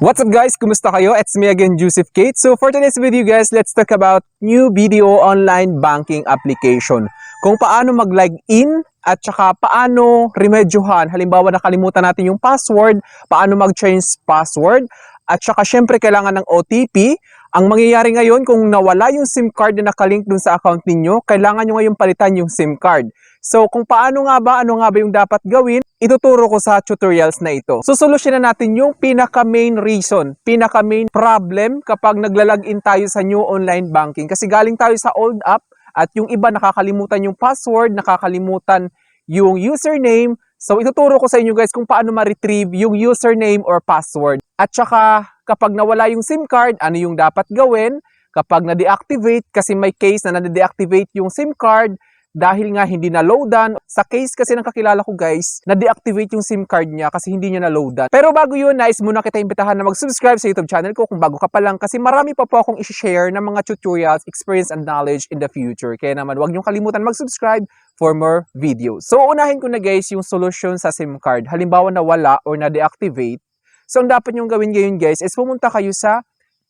What's up guys? Kumusta kayo? It's me again, Joseph Kate. So for today's video guys, let's talk about new video online banking application. Kung paano mag-login at saka paano remedyohan. Halimbawa nakalimutan natin yung password, paano mag-change password. At saka syempre kailangan ng OTP. Ang mangyayari ngayon kung nawala yung SIM card na nakalink dun sa account ninyo, kailangan nyo ngayon palitan yung SIM card. So kung paano nga ba, ano nga ba yung dapat gawin, ituturo ko sa tutorials na ito. So solusyonan natin yung pinaka-main reason, pinaka-main problem kapag naglalagin tayo sa new online banking. Kasi galing tayo sa old app at yung iba nakakalimutan yung password, nakakalimutan yung username. So ituturo ko sa inyo guys kung paano ma-retrieve yung username or password. At saka kapag nawala yung SIM card, ano yung dapat gawin? Kapag na-deactivate, kasi may case na na-deactivate yung SIM card, dahil nga hindi na-loadan. Sa case kasi ng kakilala ko guys, na-deactivate yung SIM card niya kasi hindi niya na-loadan. Pero bago yun, nais muna kita imbitahan na mag-subscribe sa YouTube channel ko kung bago ka pa lang kasi marami pa po akong i-share ng mga tutorials, experience and knowledge in the future. Kaya naman huwag niyong kalimutan mag-subscribe for more videos. So unahin ko na guys yung solution sa SIM card. Halimbawa nawala or na-deactivate. So ang dapat niyong gawin ngayon guys is pumunta kayo sa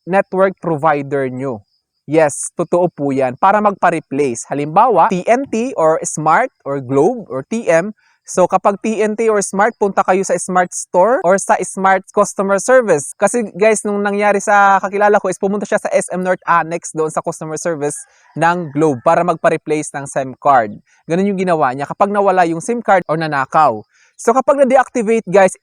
network provider nyo. Yes, totoo po yan. Para magpa-replace. Halimbawa, TNT or Smart or Globe or TM. So kapag TNT or Smart, punta kayo sa Smart Store or sa Smart Customer Service. Kasi guys, nung nangyari sa kakilala ko is pumunta siya sa SM North Annex doon sa Customer Service ng Globe para magpa-replace ng SIM card. Ganun yung ginawa niya kapag nawala yung SIM card or nanakaw. So kapag na-deactivate guys,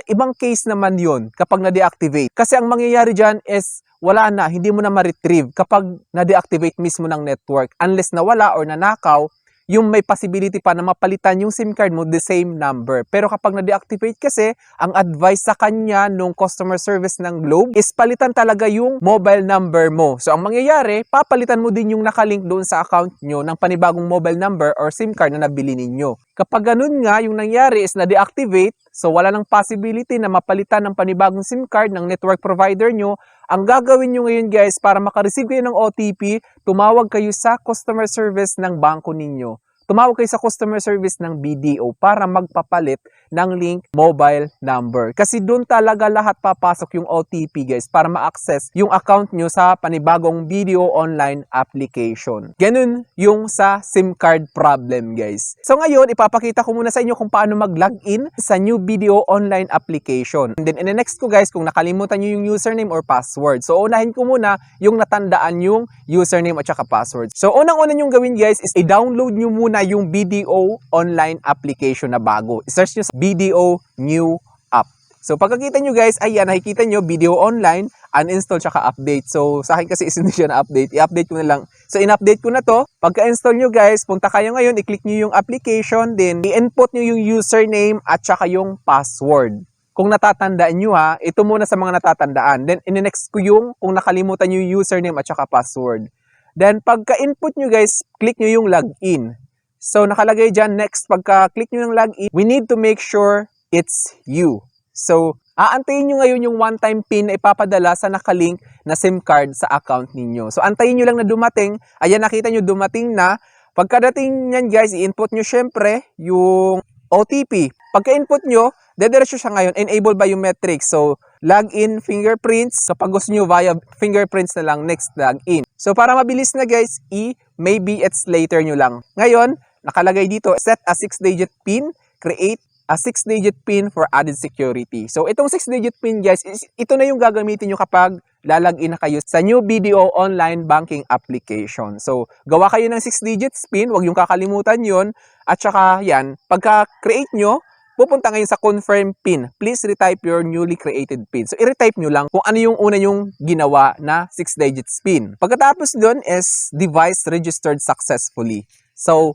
ibang case naman yun kapag na-deactivate. Kasi ang mangyayari dyan is wala na, hindi mo na ma-retrieve kapag na-deactivate mismo ng network. Unless nawala or nanakaw, yung may possibility pa na mapalitan yung SIM card mo the same number. Pero kapag na-deactivate kasi, ang advice sa kanya nung customer service ng Globe is palitan talaga yung mobile number mo. So ang mangyayari, papalitan mo din yung nakalink doon sa account nyo ng panibagong mobile number or SIM card na nabili ninyo. Kapag ganun nga, yung nangyari is na-deactivate, so wala nang possibility na mapalitan ng panibagong SIM card ng network provider nyo. Ang gagawin nyo ngayon guys, para makareceive kayo ng OTP, tumawag kayo sa customer service ng bangko ninyo. Tumawag kayo sa customer service ng BDO para magpapalit ng link mobile number. Kasi doon talaga lahat papasok yung OTP guys para ma-access yung account nyo sa panibagong video online application. Ganun yung sa SIM card problem guys. So ngayon, ipapakita ko muna sa inyo kung paano mag-login sa new video online application. And then in the next ko guys, kung nakalimutan nyo yung username or password. So unahin ko muna yung natandaan yung username at saka password. So unang-una nyong gawin guys is i-download nyo muna yung BDO online application na bago. I-search nyo sa BDO new app. So pagkakita nyo guys, ayan, nakikita nyo BDO online, uninstall tsaka update. So sa akin kasi is hindi siya na-update. I-update ko na lang. So in-update ko na to. Pagka-install nyo guys, punta kayo ngayon, i-click nyo yung application, then i-input nyo yung username at saka yung password. Kung natatandaan nyo ha, ito muna sa mga natatandaan. Then in-next ko yung kung nakalimutan nyo yung username at saka password. Then pagka-input nyo guys, click nyo yung login. So, nakalagay dyan, next, pagka-click nyo ng login, we need to make sure it's you. So, aantayin nyo ngayon yung one-time PIN na ipapadala sa nakalink na SIM card sa account ninyo. So, antayin nyo lang na dumating. Ayan, nakita nyo dumating na. Pagkadating nyan guys, i-input nyo syempre yung OTP. Pagka-input nyo, dediretso siya ngayon, enable biometrics. So, login fingerprints. Kapag gusto nyo via fingerprints na lang, next login. So, para mabilis na guys, maybe it's later nyo lang. Ngayon, nakalagay dito, set a 6-digit PIN, create a 6-digit PIN for added security. So, itong 6-digit PIN guys, ito na yung gagamitin nyo kapag lalagin na kayo sa new BDO online banking application. So, gawa kayo ng 6-digit PIN, huwag yung kakalimutan yon. At saka yan, pagka-create nyo, pupunta ngayon sa confirm PIN. Please retype your newly created PIN. So, i-retype nyo lang kung ano yung una yung ginawa na 6-digit PIN. Pagkatapos doon is device registered successfully. So,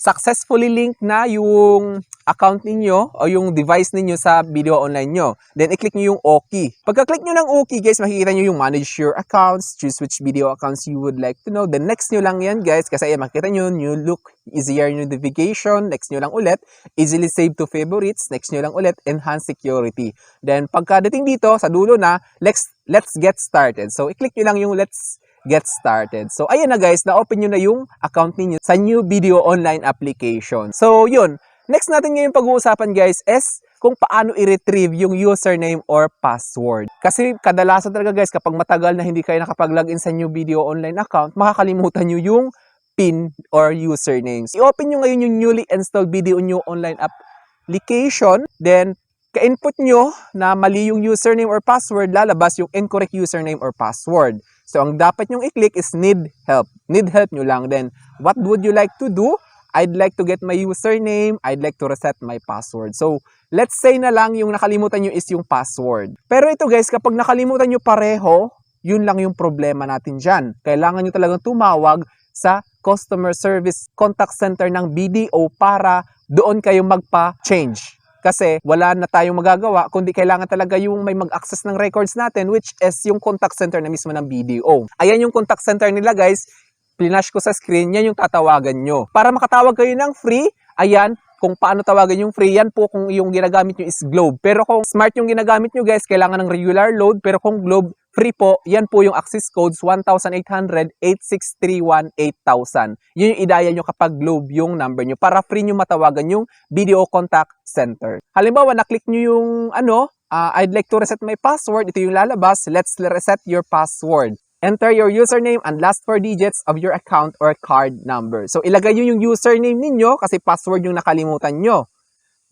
successfully link na yung account ninyo o yung device ninyo sa video online nyo. Then, i-click nyo yung OK. Pagka-click nyo ng OK, guys, makikita nyo yung manage your accounts, choose which video accounts you would like to know. Then, next nyo lang yan, guys, kasi ayan, makikita nyo, new look, easier notification. Next nyo lang ulit, easily save to favorites. Next nyo lang ulit, enhance security. Then, pagkadating dito, sa dulo na, let's get started. So, i-click nyo lang yung let's get started. So, ayan na guys, na-open nyo na yung account ninyo sa new video online application. So, yun. Next natin ngayon pag-uusapan guys is kung paano i-retrieve yung username or password. Kasi kadalasan talaga guys, kapag matagal na hindi kayo nakapag-login sa new video online account, makakalimutan nyo yung PIN or usernames. I-open nyo ngayon yung newly installed video new online application. Then, ka-input nyo na mali yung username or password, lalabas yung incorrect username or password. So, ang dapat nyong i-click is need help. Need help nyo lang. Then, what would you like to do? I'd like to get my username. I'd like to reset my password. So, let's say na lang yung nakalimutan nyo is yung password. Pero ito guys, kapag nakalimutan nyo pareho, yun lang yung problema natin dyan. Kailangan nyo talagang tumawag sa customer service contact center ng BDO para doon kayo magpa-change. Kasi wala na tayong magagawa kundi kailangan talaga yung may mag-access ng records natin, which is yung contact center na mismo ng BDO. Ayan yung contact center nila guys. Plinash ko sa screen, yan yung tatawagan nyo. Para makatawag kayo ng free, ayan, kung paano tawagan yung free, yan po kung yung ginagamit nyo is Globe. Pero kung Smart yung ginagamit nyo guys, kailangan ng regular load. Pero kung Globe, free po, yan po yung access codes 1,800-8631-8000. Yun yung idaya nyo kapag Globe yung number nyo para free nyo matawagan yung video contact center. Halimbawa, naklik nyo yung I'd like to reset my password. Ito yung lalabas. Let's reset your password. Enter your username and last 4 digits of your account or card number. So, ilagay nyo yung username ninyo kasi password yung nakalimutan nyo.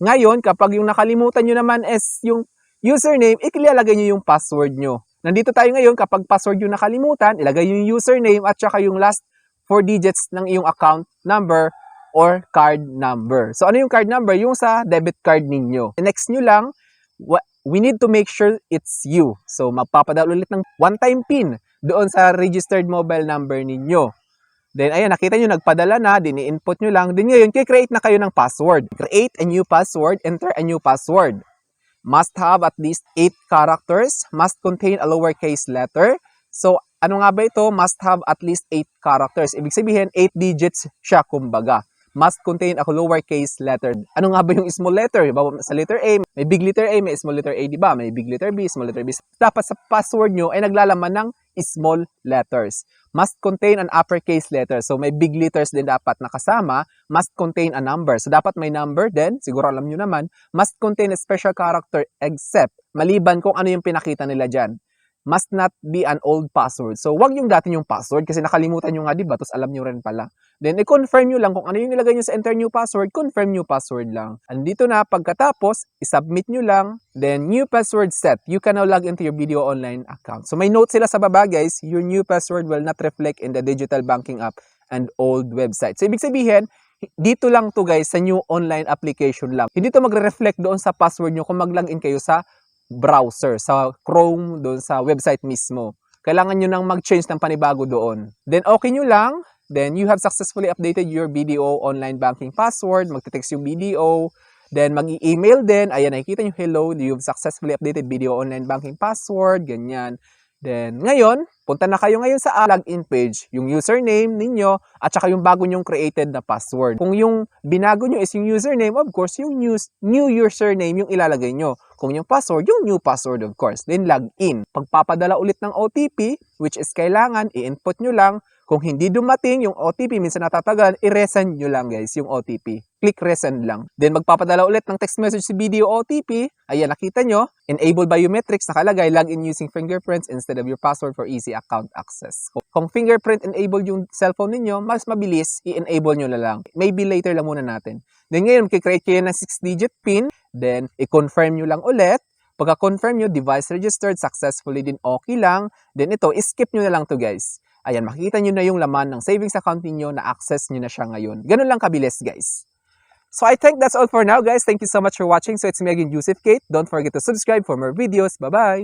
Ngayon, kapag yung nakalimutan nyo naman is yung username, ilalagay nyo yung password nyo. Nandito tayo ngayon, kapag password yung nakalimutan, ilagay nyo yung username at saka yung last 4 digits ng iyong account number or card number. So, ano yung card number? Yung sa debit card ninyo. Next nyo lang, we need to make sure it's you. So, magpapadala ulit ng one-time PIN doon sa registered mobile number ninyo. Then, ayan, nakita nyo, nagpadala na, din i-input nyo lang. Then ngayon, create na kayo ng password. Create a new password, enter a new password. Must have at least 8 characters, must contain a lowercase letter. So, ano nga ba ito? Must have at least 8 characters. Ibig sabihin, 8 digits siya, kumbaga. Must contain a lowercase letter. Ano nga ba yung small letter? Sa letter A, may big letter A, may small letter A, di ba? May big letter B, small letter B. Dapat sa password nyo ay naglalaman ng small letters. Must contain an uppercase letter. So, may big letters din dapat nakasama. Must contain a number. So, dapat may number din. Siguro alam nyo naman. Must contain a special character except maliban kung ano yung pinakita nila dyan. Must not be an old password. So, wag yung dati yung password kasi nakalimutan nyo nga, diba? Tapos alam nyo rin pala. Then, i-confirm nyo lang kung ano yung nilagay nyo sa enter new password, confirm new password lang. Andito na, pagkatapos, i-submit nyo lang. Then, new password set. You can now log into your video online account. So, may note sila sa baba, guys. Your new password will not reflect in the digital banking app and old website. So, ibig sabihin, dito lang to guys, sa new online application lang. Hindi to magre-reflect doon sa password nyo kung mag-login kayo sa browser, sa Chrome, doon sa website mismo. Kailangan nyo nang mag-change ng panibago doon. Then, okay nyo lang. Then, you have successfully updated your BDO online banking password. Magte-text yung BDO. Then, mag-i-email din. Ayan, nakikita nyo, hello, you've successfully updated BDO online banking password. Ganyan. Then, ngayon, punta na kayo ngayon sa login page. Yung username ninyo at saka yung bago nyong created na password. Kung yung binago nyo is yung username, of course, yung new username yung ilalagay nyo. Kung yung password, yung new password, of course. Then, login. Pagpapadala ulit ng OTP, which is kailangan, i-input nyo lang. Kung hindi dumating yung OTP, minsan natatagal, i-resend nyo lang guys yung OTP. Click resend lang. Then magpapadala ulit ng text message si video OTP. Ayan, nakita nyo. Enable biometrics, nakalagay, login using fingerprints instead of your password for easy account access. Kung fingerprint enabled yung cellphone ninyo, mas mabilis, i-enable nyo na lang. Maybe later lang muna natin. Then ngayon, kikreate kayo ng 6-digit PIN. Then, i-confirm nyo lang ulit. Pagka-confirm nyo, device registered, successfully din okay lang. Then ito, skip nyo na lang to guys. Ayan, makikita nyo na yung laman ng savings account niyo na access nyo na siya ngayon. Ganun lang kabilis, guys. So I think that's all for now, guys. Thank you so much for watching. So it's me again, Joseph Kate. Don't forget to subscribe for more videos. Bye-bye!